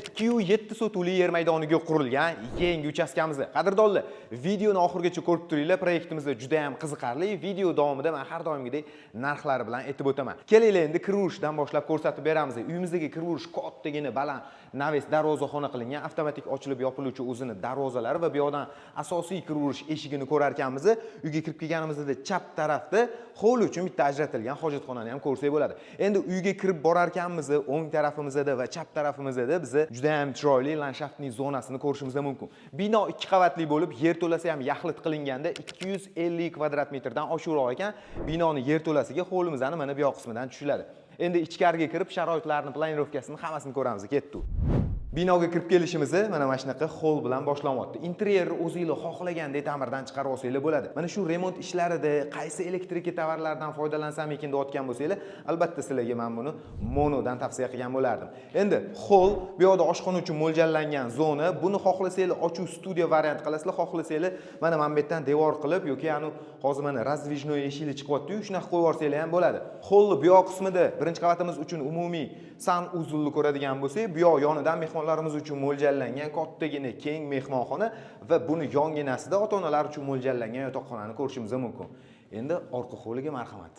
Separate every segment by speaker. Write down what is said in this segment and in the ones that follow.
Speaker 1: 207 sotuli yer maydoniga qurilgan yangi uchastkamiz. Qadrdonlar, videoni oxirigacha ko'rib turinglar. Proyektimizda juda ham qiziqarli. Video davomida men har doimgidek narxlari bilan aytib o'taman. Kelinglar endi kiruvishdan boshlab ko'rsatib beramiz. Uyimizdagi kirish kattagina baland naves darvozaxona qilingan, avtomatik ochilib yopiluvchi o'zini darvozalari va bu yoqdan asosiy kirish eshigini ko'rar ekanmiz. Uyga kirib kelganimizda chap tarafda hovli uchun bitta ajratilgan hojatxonani ham ko'rsak bo'ladi. Endi uyga kirib borar ekanmiz, o'ng tarafimizda va chap tarafimizda biz juda ham chiroyli landshaftning zonasini ko'rishimiz mumkin. Bino 2 qavatli bo'lib, yerto'lasi ham yaxlit qilinganda 250 kvadrat metrdan oshiqroq ekan. Binoni yerto'lasiga hovlimizning mana bu yoq qismidan tushiladi. Endi ichkariga kirib sharoitlarni, planirovkasini hammasini ko'ramiz. Ketdik. Binoga kirib kelishimiz mana shunaqa hol bilan boshlanyapti. Interyerni o'zingizlar xohlagandek ta'mirdan chiqarib olsanglar bo'ladi. Mana shu remont ishlarida qaysi elektrika tovarlardan foydalansam ekan deyotgan bo'lsanglar, albatta sizlarga men buni monodan tavsiya qilgan bo'lardim. Endi hol bu yoqda oshxona uchun mo'ljallangan zona. Buni xohlasanglar ochuv studiya variant qilasizlar, xohlasanglar mana bu yerdan devor qilib yoki hozir mana razdvijnoy eshiklar chiqyapti-yu, shunaqa qo'yib yuborsanglar ham bo'ladi. Holni bu yoq qismida birinchi qavatimiz uchun umumiy sanuzulni ko'radigan bo'lsak, bu yoq yonidan mehmonlarimiz uchun mo'ljallangan kattagina keng mehmonxona va buni yonginasida ota-onalar uchun mo'ljallangan yotoqxonani ko'rishimiz mumkin. Endi orqa hovliga marhamat.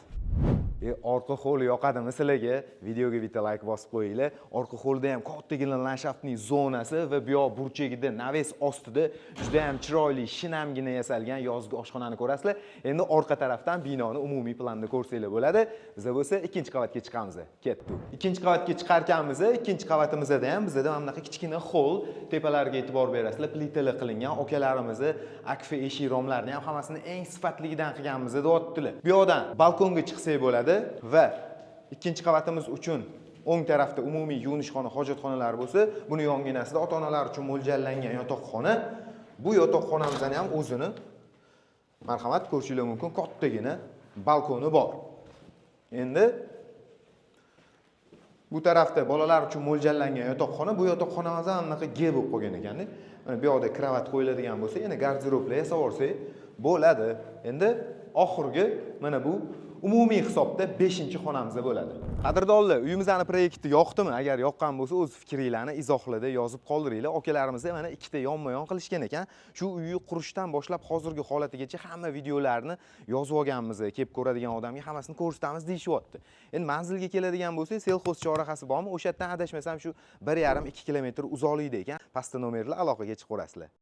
Speaker 1: Orqa hovli yoqadimi sizlarga? Videoga bitta like bosib qo'yinglar. Orqa hovlida ham kattagina landshaftning zonasi va bu yoq burchagida naves ostida juda ham chiroyli shinamgina yasalgan yozgi oshxonani ko'rasizlar. Endi orqa tarafdan binoni umumiy planni ko'rsanglar bo'ladi. Biz bo'lsa ikkinchi qavatga chiqamiz. Ketdik. Ikkinchi qavatga chiqarkanmiz, ikkinchi qavatimizda ham bizda mana bunaqa kichkina hol, tepalariga e'tibor berasizlar. Plitali qilingan okalarimiz akfa eshik romlarini ham hammasini eng sifatligidan qilganmiz deyaptilar. Bu yoqdan balkonga chiqsak bo'ladi. Va ikkinchi qavatimiz uchun o'ng tarafda umumiy yuvinishxona, hojatxonalar bo'lsa, buni yonginasida ota-onalar uchun mo'ljallangan yotoqxona. Bu yotoqxonamizning ham o'zini marhamat ko'rishingiz mumkin, kattagina balkoni bor. Endi bu tarafda bolalar uchun mo'ljallangan yotoqxona, bu yotoqxonamiz ham bunaqa G bo'lib qolgan ekan-da. Mana bu yoqda kravat qo'yiladigan bo'lsa, yana garderoblar yasab olsak bo'ladi. Endi oxirgi mana bu umumiy hisobda 5-xonamiz bo'ladi. Qadrdonlar, uyimizning proyekti yoqdimi? Agar yoqqan bo'lsa, o'z fikringizni izohlarda yozib qoldiringlar. Okalarimiz mana ikkita yonma-yon qilishgan ekan. Shu uyni qurishdan boshlab hozirgi holatigacha hamma videolarni yozib olganmiz. Kelib ko'radigan odamga hammasini ko'rsatamiz deyishyapti. Endi manzilga keladigan bo'lsak, selxoz chorrahasi bormi? O'sha yerdan adashmasam shu 1,5-2 kilometr uzoqlikda ekan. Pastda nomerlar aloqaga chiqib ko'rasizlar.